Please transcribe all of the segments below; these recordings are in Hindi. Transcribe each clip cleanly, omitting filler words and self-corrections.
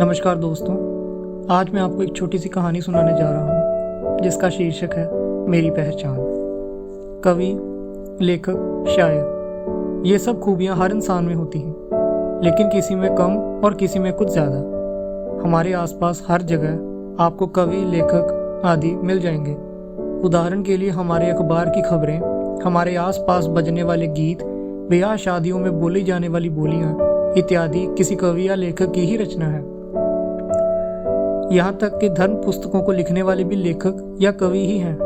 नमस्कार दोस्तों, आज मैं आपको एक छोटी सी कहानी सुनाने जा रहा हूँ जिसका शीर्षक है मेरी पहचान। कवि, लेखक, शायर, ये सब खूबियाँ हर इंसान में होती हैं, लेकिन किसी में कम और किसी में कुछ ज़्यादा। हमारे आसपास हर जगह आपको कवि, लेखक आदि मिल जाएंगे। उदाहरण के लिए हमारे अखबार की खबरें, हमारे आसपास बजने वाले गीत, ब्याह शादियों में बोली जाने वाली बोलियाँ इत्यादि किसी कवि या लेखक की ही रचना है। यहाँ तक कि धर्म पुस्तकों को लिखने वाले भी लेखक या कवि ही हैं,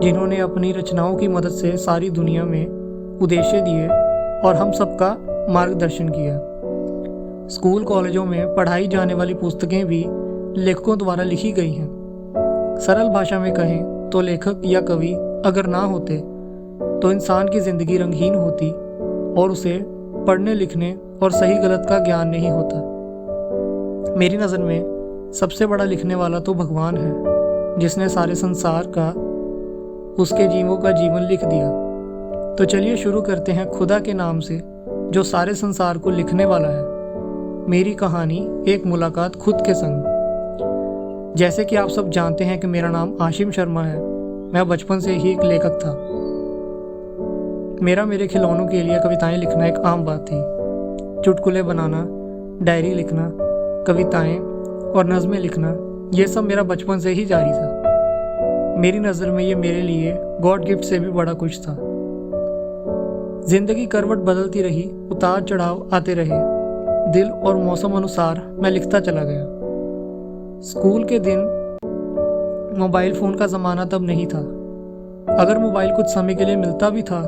जिन्होंने अपनी रचनाओं की मदद से सारी दुनिया में उद्देश्य दिए और हम सबका मार्गदर्शन किया। स्कूल कॉलेजों में पढ़ाई जाने वाली पुस्तकें भी लेखकों द्वारा लिखी गई हैं। सरल भाषा में कहें तो लेखक या कवि अगर ना होते तो इंसान की जिंदगी रंगहीन होती और उसे पढ़ने लिखने और सही गलत का ज्ञान नहीं होता। मेरी नज़र में सबसे बड़ा लिखने वाला तो भगवान है, जिसने सारे संसार का, उसके जीवों का जीवन लिख दिया। तो चलिए शुरू करते हैं खुदा के नाम से, जो सारे संसार को लिखने वाला है। मेरी कहानी, एक मुलाकात खुद के संग। जैसे कि आप सब जानते हैं कि मेरा नाम आशिम शर्मा है। मैं बचपन से ही एक लेखक था। मेरे खिलौनों के लिए कविताएं लिखना एक आम बात थी। चुटकुले बनाना, डायरी लिखना, कविताएं और नज़में लिखना, ये सब मेरा बचपन से ही जारी था। मेरी नज़र में ये मेरे लिए गॉड गिफ्ट से भी बड़ा कुछ था। जिंदगी करवट बदलती रही, उतार चढ़ाव आते रहे। दिल और मौसम अनुसार मैं लिखता चला गया। स्कूल के दिन मोबाइल फ़ोन का ज़माना तब नहीं था। अगर मोबाइल कुछ समय के लिए मिलता भी था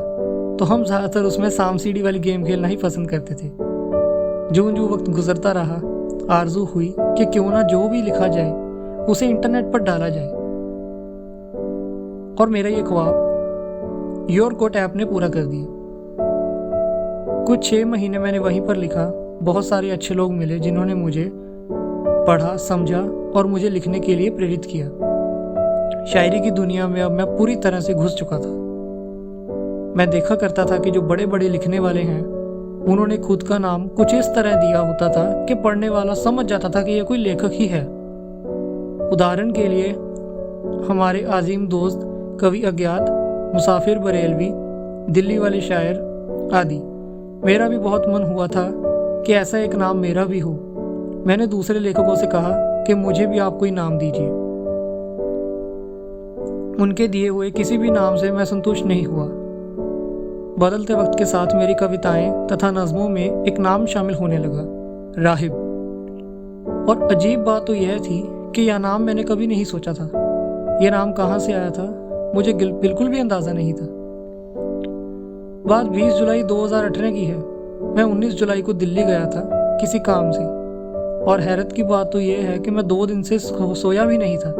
तो हम ज़्यादातर उसमें सांप सीढ़ी वाली गेम खेलना ही पसंद करते थे। जूं वक्त गुजरता रहा, आरजू हुई कि क्यों ना जो भी लिखा जाए उसे इंटरनेट पर डाला जाए, और मेरा ये ख्वाब योर कोट ऐप ने पूरा कर दिया। कुछ 6 महीने मैंने वहीं पर लिखा। बहुत सारे अच्छे लोग मिले जिन्होंने मुझे पढ़ा, समझा और मुझे लिखने के लिए प्रेरित किया। शायरी की दुनिया में अब मैं पूरी तरह से घुस चुका था। मैं देखा करता था कि जो बड़े बड़े लिखने वाले हैं, उन्होंने खुद का नाम कुछ इस तरह दिया होता था कि पढ़ने वाला समझ जाता था कि यह कोई लेखक ही है। उदाहरण के लिए हमारे आजिम दोस्त कवि अज्ञात, मुसाफिर बरेलवी, दिल्ली वाले शायर आदि। मेरा भी बहुत मन हुआ था कि ऐसा एक नाम मेरा भी हो। मैंने दूसरे लेखकों से कहा कि मुझे भी आप कोई नाम दीजिए। उनके दिए हुए किसी भी नाम से मैं संतुष्ट नहीं हुआ। बदलते वक्त के साथ मेरी कविताएं तथा नज़मों में एक नाम शामिल होने लगा, राहिब। और अजीब बात तो यह थी कि यह नाम मैंने कभी नहीं सोचा था। यह नाम कहाँ से आया था मुझे बिल्कुल भी अंदाज़ा नहीं था। बात 20 जुलाई 2018 की है। मैं 19 जुलाई को दिल्ली गया था किसी काम से, और हैरत की बात तो यह है कि मैं 2 दिन से सोया भी नहीं था।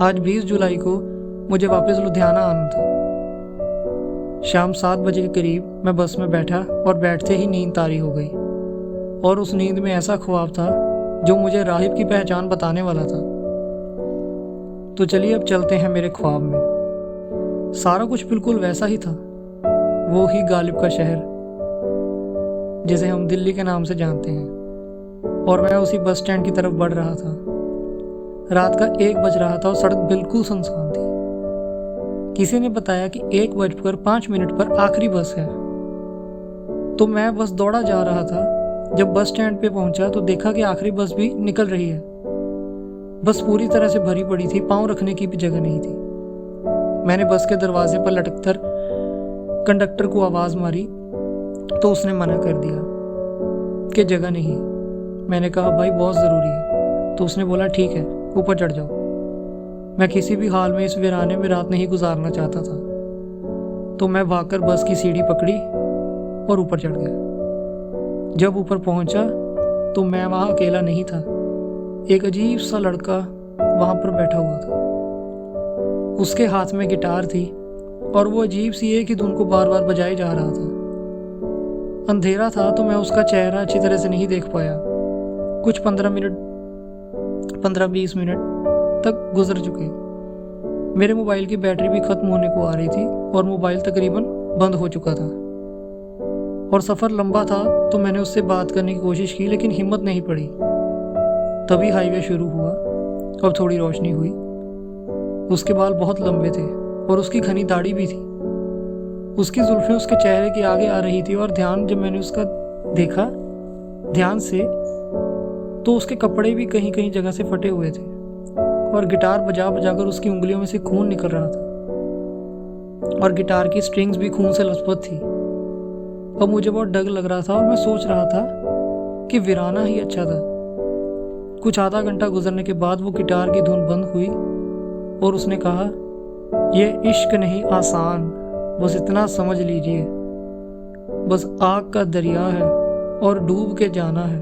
आज 20 जुलाई को मुझे वापस लुधियाना आना था। शाम 7 बजे के करीब मैं बस में बैठा और बैठते ही नींद तारी हो गई, और उस नींद में ऐसा ख्वाब था जो मुझे राहिब की पहचान बताने वाला था। तो चलिए अब चलते हैं मेरे ख्वाब में। सारा कुछ बिल्कुल वैसा ही था, वो ही गालिब का शहर जिसे हम दिल्ली के नाम से जानते हैं, और मैं उसी बस स्टैंड की तरफ बढ़ रहा था। रात का 1 बज रहा था और सड़क बिल्कुल सुनसान थी। किसी ने बताया कि 1:05 पर आखिरी बस है, तो मैं बस दौड़ा जा रहा था। जब बस स्टैंड पे पहुंचा तो देखा कि आखिरी बस भी निकल रही है। बस पूरी तरह से भरी पड़ी थी, पांव रखने की भी जगह नहीं थी। मैंने बस के दरवाजे पर लटककर कंडक्टर को आवाज़ मारी तो उसने मना कर दिया कि जगह नहीं। मैंने कहा भाई बहुत ज़रूरी है, तो उसने बोला ठीक है, ऊपर चढ़ जाओ। मैं किसी भी हाल में इस वीराने में रात नहीं गुजारना चाहता था, तो मैं भागकर बस की सीढ़ी पकड़ी और ऊपर चढ़ गया। जब ऊपर पहुंचा तो मैं वहां अकेला नहीं था। एक अजीब सा लड़का वहां पर बैठा हुआ था। उसके हाथ में गिटार थी और वो अजीब सी एक ही धुन को बार बार बजाए जा रहा था। अंधेरा था तो मैं उसका चेहरा अच्छी तरह से नहीं देख पाया। कुछ 15-20 मिनट तक गुजर चुके। मेरे मोबाइल की बैटरी भी खत्म होने को आ रही थी और मोबाइल तकरीबन बंद हो चुका था। और सफ़र लंबा था तो मैंने उससे बात करने की कोशिश की, लेकिन हिम्मत नहीं पड़ी। तभी हाईवे शुरू हुआ और थोड़ी रोशनी हुई। उसके बाल बहुत लंबे थे और उसकी घनी दाढ़ी भी थी। उसकी जुल्फें उसके चेहरे के आगे आ रही थी और जब मैंने उसका देखा ध्यान से तो उसके कपड़े भी कहीं कहीं जगह से फटे हुए थे और गिटार बजा बजाकर उसकी उंगलियों में से खून निकल रहा था और गिटार की स्ट्रिंग्स भी खून से लथपथ थी। अब मुझे बहुत डर लग रहा था और मैं सोच रहा था कि वीराना ही अच्छा था। कुछ आधा घंटा गुजरने के बाद वो गिटार की धुन बंद हुई और उसने कहा, ये इश्क नहीं आसान, बस इतना समझ लीजिए, बस आग का दरिया है और डूब के जाना है।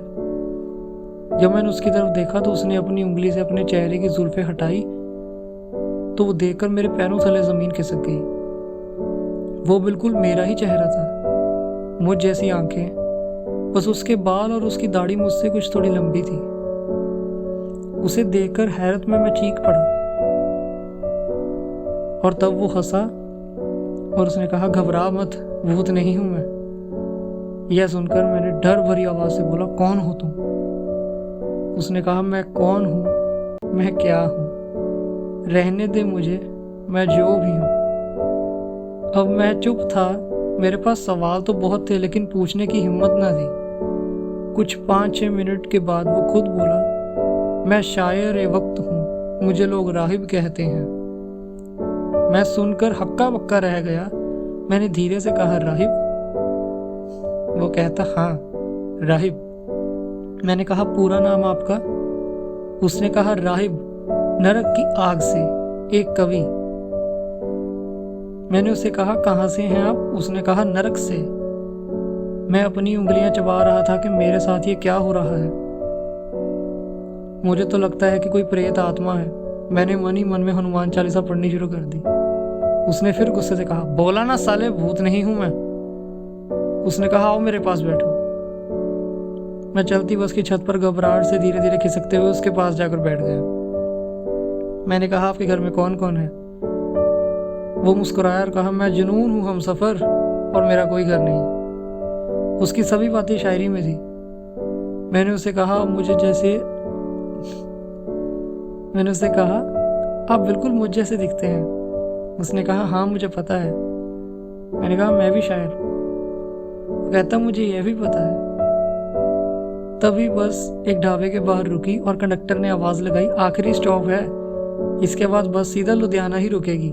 जब मैंने उसकी तरफ देखा तो उसने अपनी उंगली से अपने चेहरे की जुल्फें हटाई तो वो देखकर मेरे पैरों तले जमीन खिसक गई। वो बिल्कुल मेरा ही चेहरा था, मुझ जैसी आंखें, बस उसके बाल और उसकी दाढ़ी मुझसे कुछ थोड़ी लंबी थी। उसे देखकर हैरत में मैं चीख पड़ा और तब वो हंसा और उसने कहा, घबरा मत, भूत नहीं हूं मैं। यह सुनकर मैंने डर भरी आवाज से बोला, कौन हो तुम? उसने कहा, मैं कौन हूं, मैं क्या हूं, रहने दे मुझे, मैं जो भी हूं। अब मैं चुप था। मेरे पास सवाल तो बहुत थे लेकिन पूछने की हिम्मत ना थी। कुछ 5-6 मिनट के बाद वो खुद बोला, मैं शायर ए वक्त हूँ, मुझे लोग राहिब कहते हैं। मैं सुनकर हक्का बक्का रह गया। मैंने धीरे से कहा, राहिब? वो कहता, हाँ राहिब। मैंने कहा, पूरा नाम आपका? उसने कहा, राहिब नरक की आग से, एक कवि। मैंने उससे कहा, कहाँ से हैं आप? उसने कहा, नरक से। मैं अपनी उंगलियां चबा रहा था कि मेरे साथ ये क्या हो रहा है। मुझे तो लगता है कि कोई प्रेत आत्मा है। मैंने मन ही मन में हनुमान चालीसा पढ़नी शुरू कर दी। उसने फिर गुस्से से कहा, बोला ना साले, भूत नहीं हूं मैं। उसने कहा, आओ मेरे पास बैठो। मैं चलती बस की छत पर घबराहट से धीरे धीरे खिसकते हुए उसके पास जाकर बैठ गया। मैंने कहा, आपके घर में कौन कौन है? वो मुस्कुराया और कहा, मैं जुनून हूँ, हम सफर, और मेरा कोई घर नहीं। उसकी सभी बातें शायरी में थी। मैंने उससे कहा, आप बिल्कुल मुझ जैसे दिखते हैं। उसने कहा, हाँ मुझे पता है। मैंने कहा, मैं भी शायर हूँ। वो कहता, मुझे यह भी पता है। तभी बस एक ढाबे के बाहर रुकी और कंडक्टर ने आवाज लगाई, आखिरी स्टॉप है, इसके बाद बस सीधा लुधियाना ही रुकेगी।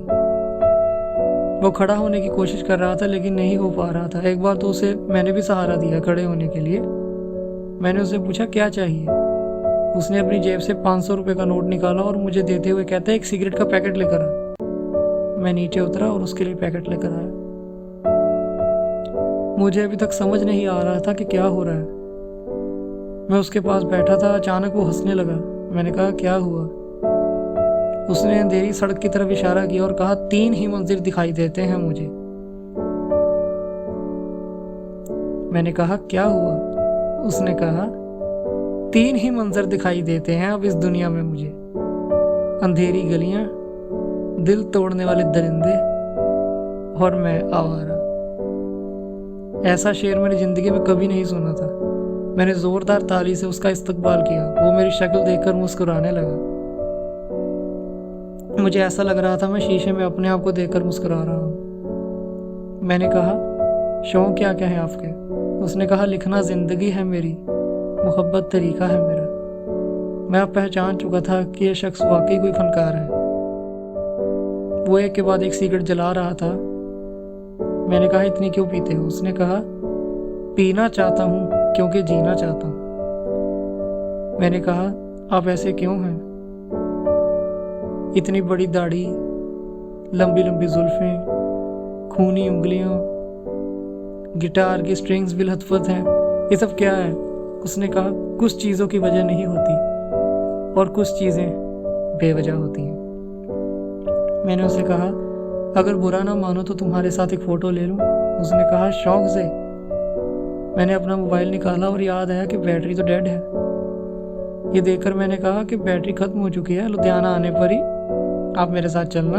वो खड़ा होने की कोशिश कर रहा था लेकिन नहीं हो पा रहा था। एक बार तो उसे मैंने भी सहारा दिया खड़े होने के लिए। मैंने उससे पूछा, क्या चाहिए? उसने अपनी जेब से 500 रुपये का नोट निकाला और मुझे देते हुए कहता, एक सिगरेट का पैकेट लेकर आ। मैं नीचे उतरा और उसके लिए पैकेट लेकर आया। मुझे अभी तक समझ नहीं आ रहा था कि क्या हो रहा है। मैं उसके पास बैठा था, अचानक वो हंसने लगा। मैंने कहा, क्या हुआ? उसने अंधेरी सड़क की तरफ इशारा किया और कहा, 3 ही मंजिल दिखाई देते हैं मुझे। मैंने कहा, क्या हुआ? उसने कहा, 3 ही मंजर दिखाई देते हैं अब इस दुनिया में मुझे, अंधेरी गलियां, दिल तोड़ने वाले दरिंदे और मैं आवारा। ऐसा शेर मैंने जिंदगी में कभी नहीं सुना था। मैंने जोरदार ताली से उसका इस्तकबाल किया। वो मेरी शक्ल देखकर मुस्कुराने लगा। मुझे ऐसा लग रहा था मैं शीशे में अपने आप को देखकर मुस्कुरा रहा हूँ। मैंने कहा, शौक क्या क्या है आपके? उसने कहा, लिखना जिंदगी है मेरी, मोहब्बत तरीका है मेरा। मैं अब पहचान चुका था कि यह शख्स वाकई कोई फनकार है। वो एक के बाद एक सिगरेट जला रहा था। मैंने कहा, इतनी क्यों पीते हो? उसने कहा, पीना चाहता हूँ क्योंकि जीना चाहता हूँ। मैंने कहा, आप ऐसे क्यों हैं? इतनी बड़ी दाढ़ी, लंबी लंबी जुल्फें, खूनी उंगलियां, गिटार की स्ट्रिंग्स भी लथपथ हैं, ये सब क्या है? उसने कहा, कुछ चीज़ों की वजह नहीं होती और कुछ चीज़ें बेवजह होती हैं। मैंने उसे कहा, अगर बुरा ना मानो तो तुम्हारे साथ एक फ़ोटो ले लूं? उसने कहा, शौक से। मैंने अपना मोबाइल निकाला और याद आया कि बैटरी तो डेड है। ये देखकर मैंने कहा कि बैटरी खत्म हो चुकी है, लुधियाना आने पर ही आप मेरे साथ चलना,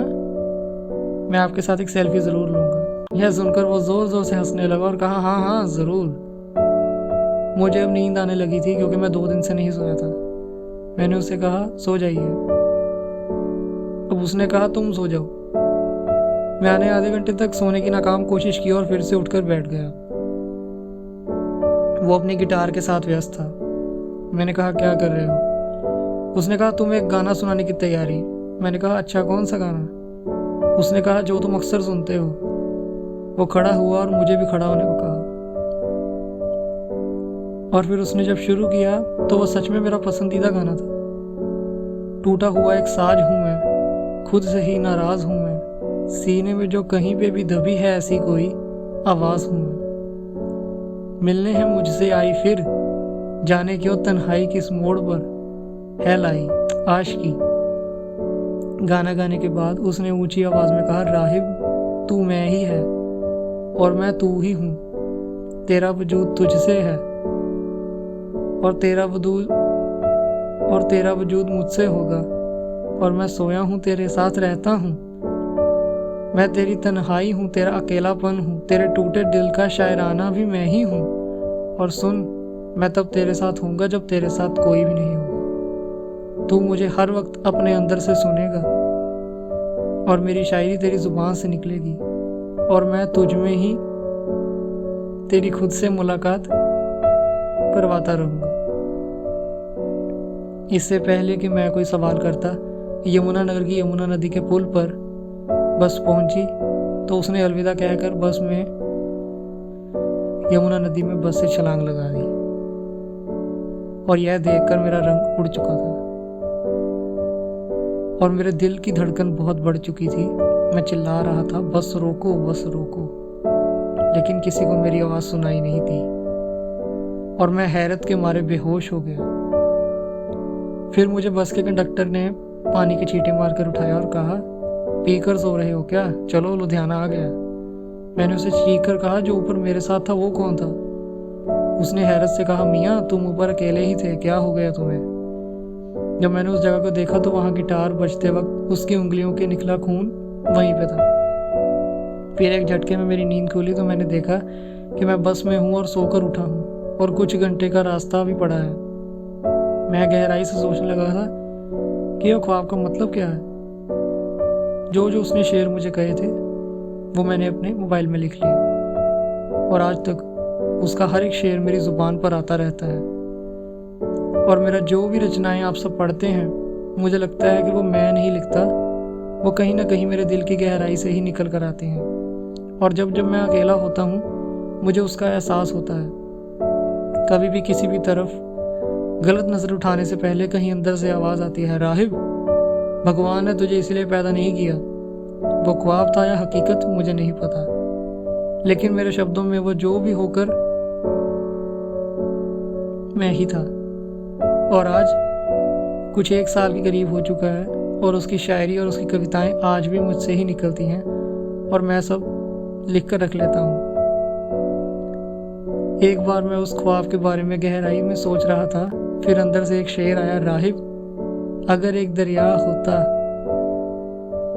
मैं आपके साथ एक सेल्फी ज़रूर लूँगा। यह सुनकर वो ज़ोर ज़ोर से हंसने लगा और कहा, हाँ हाँ ज़रूर। मुझे अब नींद आने लगी थी क्योंकि मैं 2 दिन से नहीं सोया था। मैंने उससे कहा सो जाइए। अब उसने कहा तुम सो जाओ। मैंने आधे घंटे तक सोने की नाकाम कोशिश की और फिर से उठकर बैठ गया। वो अपनी गिटार के साथ व्यस्त था। मैंने कहा क्या कर रहे हो? उसने कहा तुम्हें एक गाना सुनाने की तैयारी। मैंने कहा अच्छा, कौन सा गाना? उसने कहा जो तुम अक्सर सुनते हो। वो खड़ा हुआ और मुझे भी खड़ा होने को कहा, और फिर उसने जब शुरू किया तो वो सच में मेरा पसंदीदा गाना था। टूटा हुआ एक साज हूँ मैं, खुद से ही नाराज हूँ मैं, सीने में जो कहीं पे भी दबी है ऐसी कोई आवाज हूँ मैं। मिलने है मुझसे आई फिर, जाने क्यों तन्हाई किस मोड़ पर है लाई आशिकी। गाना गाने के बाद उसने ऊंची आवाज में कहा, राहिब तू मैं ही है और मैं तू ही हूँ, तेरा वजूद तुझसे है और तेरा वजूद मुझसे होगा, और मैं सोया हूँ तेरे साथ रहता हूँ। मैं तेरी तन्हाई हूँ, तेरा अकेलापन हूँ, तेरे टूटे दिल का शायराना भी मैं ही हूँ। और सुन, मैं तब तेरे साथ होऊंगा जब तेरे साथ कोई भी नहीं होगा। तू मुझे हर वक्त अपने अंदर से सुनेगा और मेरी शायरी तेरी जुबान से निकलेगी, और मैं तुझ में ही तेरी खुद से मुलाकात करवाता रहूंगा। इससे पहले कि मैं कोई सवाल करता, यमुना नगर की यमुना नदी के पुल पर बस पहुंची तो उसने अलविदा कहकर बस में यमुना नदी में बस से छलांग लगा दी। और यह देखकर मेरा रंग उड़ चुका था और मेरे दिल की धड़कन बहुत बढ़ चुकी थी। मैं चिल्ला रहा था, बस रोको बस रोको, लेकिन किसी को मेरी आवाज़ सुनाई नहीं दी और मैं हैरत के मारे बेहोश हो गया। फिर मुझे बस के कंडक्टर ने पानी के छींटे मारकर उठाया और कहा, पीकर सो रहे हो क्या? चलो लुधियाना आ गया। मैंने उसे चीख कर कहा, जो ऊपर मेरे साथ था वो कौन था? उसने हैरत से कहा, मियाँ तुम ऊपर अकेले ही थे, क्या हो गया तुम्हें? जब मैंने उस जगह को देखा तो वहाँ गिटार बजते वक्त उसकी उंगलियों के निकला खून वहीं पे था। फिर एक झटके में मेरी नींद खुली तो मैंने देखा कि मैं बस में हूँ और सोकर उठा हूँ और कुछ घंटे का रास्ता भी पड़ा है। मैं गहराई से सोचने लगा था कि यह ख्वाब का मतलब क्या है। जो जो उसने शेर मुझे कहे थे वो मैंने अपने मोबाइल में लिख लिए और आज तक उसका हर एक शेर मेरी जुबान पर आता रहता है। और मेरा जो भी रचनाएं आप सब पढ़ते हैं, मुझे लगता है कि वो मैं नहीं लिखता, वो कहीं ना कहीं मेरे दिल की गहराई से ही निकल कर आते हैं। और जब जब मैं अकेला होता हूँ मुझे उसका एहसास होता है। कभी भी किसी भी तरफ गलत नज़र उठाने से पहले कहीं अंदर से आवाज़ आती है, राहिब भगवान ने तुझे इसलिए पैदा नहीं किया। वो ख्वाब था या हकीकत मुझे नहीं पता, लेकिन मेरे शब्दों में वो जो भी होकर मैं ही था। और आज कुछ 1 साल के करीब हो चुका है और उसकी शायरी और उसकी कविताएं आज भी मुझसे ही निकलती हैं और मैं सब लिख कर रख लेता हूँ। एक बार मैं उस ख्वाब के बारे में गहराई में सोच रहा था, फिर अंदर से एक शेर आया, राहिब अगर एक दरिया होता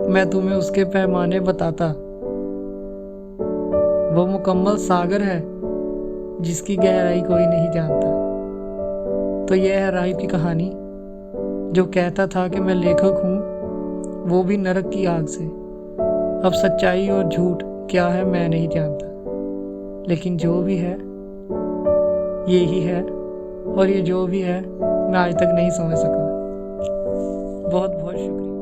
मैं तुम्हें उसके पैमाने बताता। वो मुकम्मल सागर है जिसकी गहराई कोई नहीं जानता। तो यह है राहिब की कहानी, जो कहता था कि मैं लेखक हूँ, वो भी नरक की आग से। अब सच्चाई और झूठ क्या है मैं नहीं जानता, लेकिन जो भी है ये ही है, और ये जो भी है मैं आज तक नहीं समझ सका। बहुत बहुत शुक्रिया।